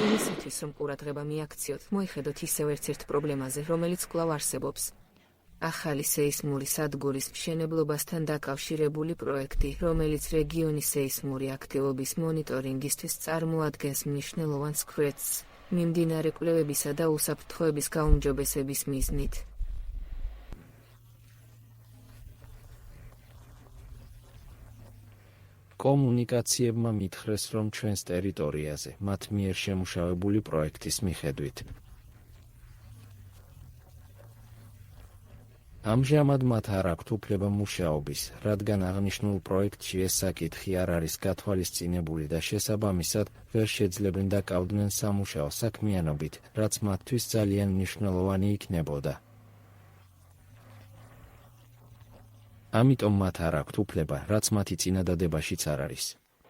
იმისათვის, რომ ყურადღება მიაქციოთ, მოიხედოთ ისევ ერთ პრობლემაზე, რომელიც კვლავ არსებობს. ახალი სეისმური სადგურის მშენებლობასთან დაკავშირებული პროექტი, რომელიც რეგიონის სეისმური აქტივობის მონიტორინგისთვის წარმოადგენს მნიშვნელოვან სქესს, მიმდინარე კვლევებისა და უსაფრთხოების გაუმჯობესების მიზნით. კომუნიკაციებმა მითხრეს, რომ ჩვენს ტერიტორიაზე, მათ მიერ შემუშავებული პროექტის მიხედვით, ამჟამად მათ არ აქვთ უფლება მუშაობის, რადგან აღნიშნულ პროექტში ეს საკითხი არ არის გათვალისწინებული და შესაბამისად ვერ შეძლებენ დაკავდნენ სამუშაო საქმიანობით, რაც მათთვის ძალიან მნიშვნელოვანი იქნებოდა. ამიტომ მათ არ აქვთ უფლება, რაც მათი წინადადებაშიც არ არის.